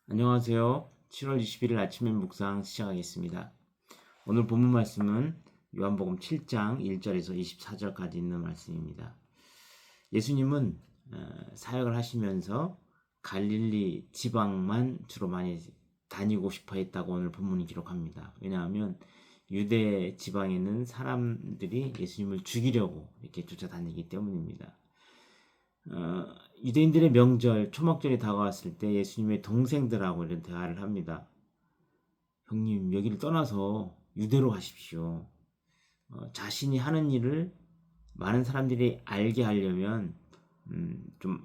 안녕하세요. 7월 21일 아침의 묵상 시작하겠습니다. 오늘 본문 말씀은 요한복음 7장 1절에서 24절까지 있는 말씀입니다. 예수님은 사역을 하시면서 갈릴리 지방만 주로 많이 다니고 싶어 했다고 오늘 본문이 기록합니다. 왜냐하면 유대 지방에는 사람들이 예수님을 죽이려고 이렇게 쫓아다니기 때문입니다. 유대인들의 명절 초막절이 다가왔을 때 예수님의 동생들하고 이런 대화를 합니다. 형님, 여기를 떠나서 유대로 가십시오. 자신이 하는 일을 많은 사람들이 알게 하려면 좀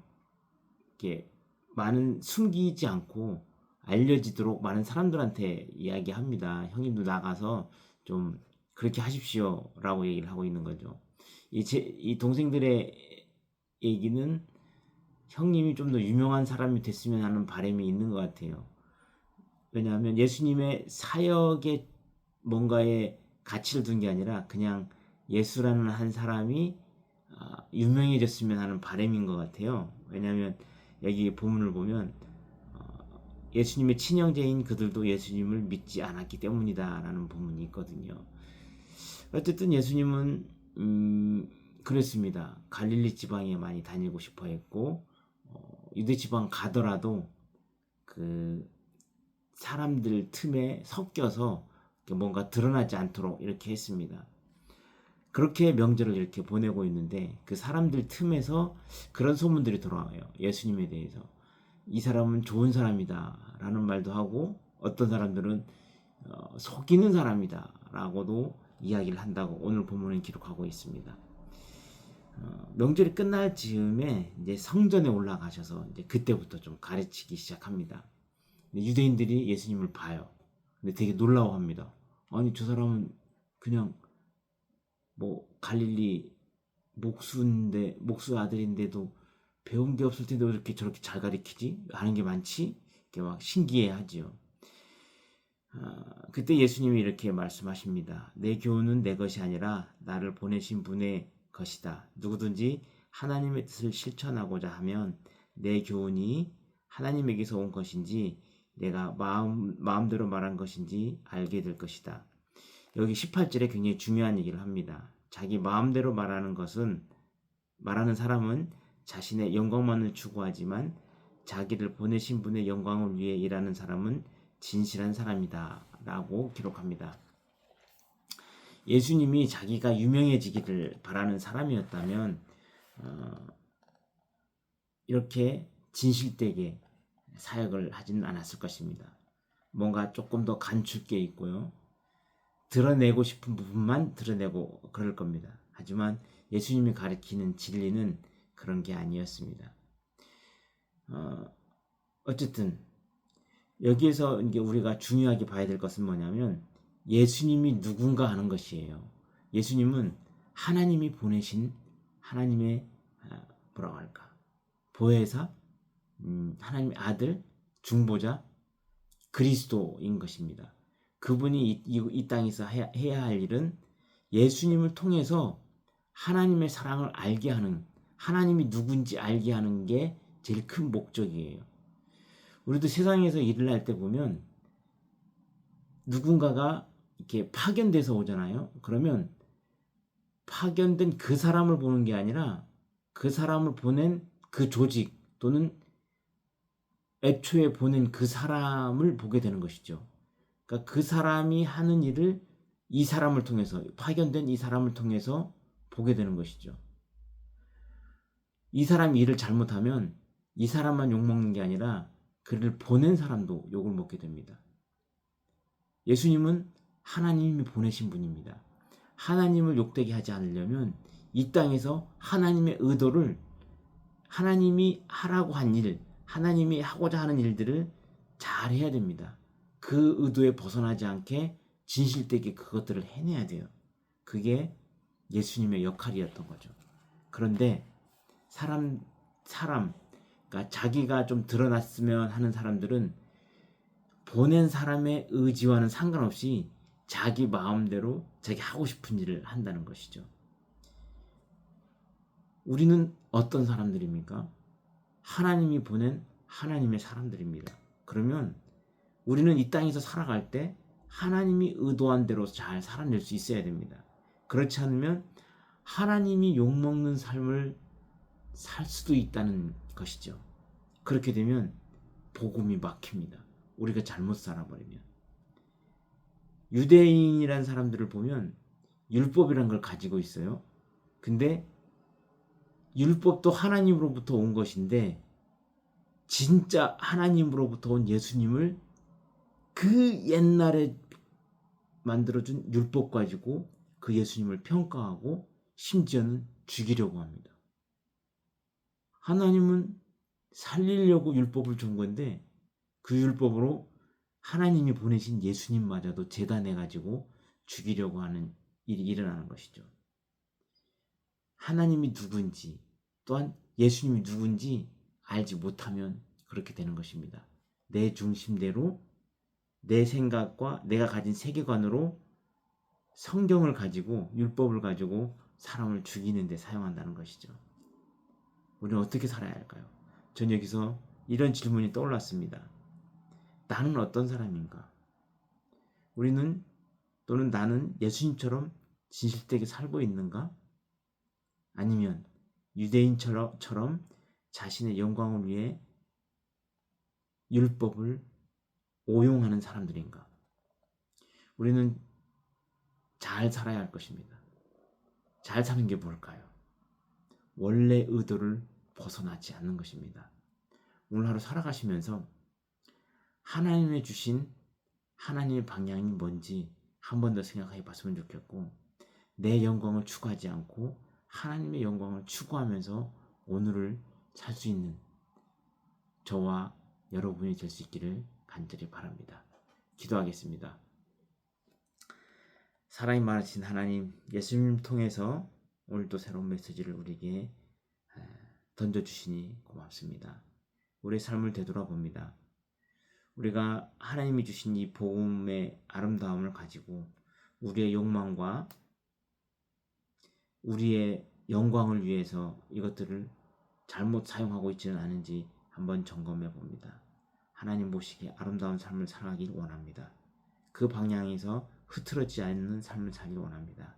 이렇게 많은 숨기지 않고 알려지도록 많은 사람들한테 이야기합니다. 형님도 나가서 좀 그렇게 하십시오라고 얘기를 하고 있는 거죠. 이 동생들의 얘기는 형님이 좀 더 유명한 사람이 됐으면 하는 바람이 있는 것 같아요. 왜냐하면 예수님의 사역에 뭔가에 가치를 둔 게 아니라 그냥 예수라는 한 사람이 유명해졌으면 하는 바람인 것 같아요. 왜냐하면 여기 본문을 보면 예수님의 친형제인 그들도 예수님을 믿지 않았기 때문이다라는 본문이 있거든요. 어쨌든 예수님은 그랬습니다. 갈릴리 지방에 많이 다니고 싶어 했고 유대 지방 가더라도 그 사람들 틈에 섞여서 뭔가 드러나지 않도록 이렇게 했습니다. 그렇게 명절을 이렇게 보내고 있는데 그 사람들 틈에서 그런 소문들이 돌아와요. 예수님에 대해서. 이 사람은 좋은 사람이다 라는 말도 하고 어떤 사람들은 속이는 사람이다 라고도 이야기를 한다고 오늘 본문은 기록하고 있습니다. 명절이 끝날 즈음에 이제 성전에 올라가셔서 이제 그때부터 좀 가르치기 시작합니다. 유대인들이 예수님을 봐요. 근데 되게 놀라워합니다. 아니 저 사람은 그냥 뭐 갈릴리 목수 아들인데도 배운 게 없을 텐데 왜 이렇게 저렇게 잘 가르치지? 아는 게 많지? 이렇게 막 신기해하지요. 그때 예수님이 이렇게 말씀하십니다. 내 교훈은 내 것이 아니라 나를 보내신 분의 것이다. 누구든지 하나님의 뜻을 실천하고자 하면 내 교훈이 하나님에게서 온 것인지 내가 마음대로 말한 것인지 알게 될 것이다. 여기 18절에 굉장히 중요한 얘기를 합니다. 자기 마음대로 말하는 사람은 자신의 영광만을 추구하지만 자기를 보내신 분의 영광을 위해 일하는 사람은 진실한 사람이다 라고 기록합니다. 예수님이 자기가 유명해지기를 바라는 사람이었다면 이렇게 진실되게 사역을 하지는 않았을 것입니다. 뭔가 조금 더 감출 게 있고요. 드러내고 싶은 부분만 드러내고 그럴 겁니다. 하지만 예수님이 가르치는 진리는 그런 게 아니었습니다. 어쨌든 여기에서 이제 우리가 중요하게 봐야 될 것은 뭐냐면 예수님이 누군가 하는 것이에요. 예수님은 하나님이 보내신 하나님의 뭐라고 할까 보혜사, 하나님의 아들, 중보자, 그리스도인 것입니다. 그분이 이 땅에서 해야 할 일은 예수님을 통해서 하나님의 사랑을 알게 하는, 하나님이 누군지 알게 하는 게 제일 큰 목적이에요. 우리도 세상에서 일을 할 때 보면 누군가가 이렇게 파견돼서 오잖아요. 그러면 파견된 그 사람을 보는 게 아니라 그 사람을 보낸 그 조직 또는 애초에 보낸 그 사람을 보게 되는 것이죠. 그러니까 그 사람이 하는 일을 이 사람을 통해서, 파견된 이 사람을 통해서 보게 되는 것이죠. 이 사람이 일을 잘못하면 이 사람만 욕먹는 게 아니라 그를 보낸 사람도 욕을 먹게 됩니다. 예수님은 하나님이 보내신 분입니다. 하나님을 욕되게 하지 않으려면 이 땅에서 하나님의 의도를, 하나님이 하라고 한 일, 하나님이 하고자 하는 일들을 잘 해야 됩니다. 그 의도에 벗어나지 않게 진실되게 그것들을 해내야 돼요. 그게 예수님의 역할이었던 거죠. 그런데 그러니까 자기가 좀 드러났으면 하는 사람들은 보낸 사람의 의지와는 상관없이 자기 마음대로 자기 하고 싶은 일을 한다는 것이죠. 우리는 어떤 사람들입니까? 하나님이 보낸 하나님의 사람들입니다. 그러면 우리는 이 땅에서 살아갈 때 하나님이 의도한 대로 잘 살아낼 수 있어야 됩니다. 그렇지 않으면 하나님이 욕먹는 삶을 살 수도 있다는 것이죠. 그렇게 되면 복음이 막힙니다. 우리가 잘못 살아버리면. 유대인이란 사람들을 보면 율법이란 걸 가지고 있어요. 근데 율법도 하나님으로부터 온 것인데 진짜 하나님으로부터 온 예수님을 그 옛날에 만들어준 율법 가지고 그 예수님을 평가하고 심지어는 죽이려고 합니다. 하나님은 살리려고 율법을 준 건데 그 율법으로 하나님이 보내신 예수님마저도 재단해가지고 죽이려고 하는 일이 일어나는 것이죠. 하나님이 누군지 또한 예수님이 누군지 알지 못하면 그렇게 되는 것입니다. 내 중심대로 내 생각과 내가 가진 세계관으로 성경을 가지고 율법을 가지고 사람을 죽이는 데 사용한다는 것이죠. 우리는 어떻게 살아야 할까요? 전 여기서 이런 질문이 떠올랐습니다. 나는 어떤 사람인가? 우리는 또는 나는 예수님처럼 진실되게 살고 있는가? 아니면 유대인처럼 자신의 영광을 위해 율법을 오용하는 사람들인가? 우리는 잘 살아야 할 것입니다. 잘 사는 게 뭘까요? 원래 의도를 벗어나지 않는 것입니다. 오늘 하루 살아가시면서 하나님의 주신 하나님의 방향이 뭔지 한 번 더 생각해 봤으면 좋겠고, 내 영광을 추구하지 않고 하나님의 영광을 추구하면서 오늘을 살 수 있는 저와 여러분이 될 수 있기를 간절히 바랍니다. 기도하겠습니다. 사랑이 많으신 하나님, 예수님 통해서 오늘도 새로운 메시지를 우리에게 던져주시니 고맙습니다. 우리의 삶을 되돌아봅니다. 우리가 하나님이 주신 이 복음의 아름다움을 가지고 우리의 욕망과 우리의 영광을 위해서 이것들을 잘못 사용하고 있지는 않은지 한번 점검해 봅니다. 하나님 보시기에 아름다운 삶을 살아가길 원합니다. 그 방향에서 흐트러지지 않는 삶을 살길 원합니다.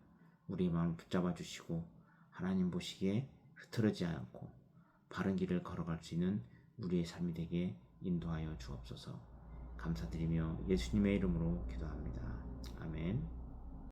우리의 마음을 붙잡아 주시고 하나님 보시기에 흐트러지지 않고 바른 길을 걸어갈 수 있는 우리의 삶이 되게 인도하여 주옵소서. 감사드리며 예수님의 이름으로 기도합니다. 아멘.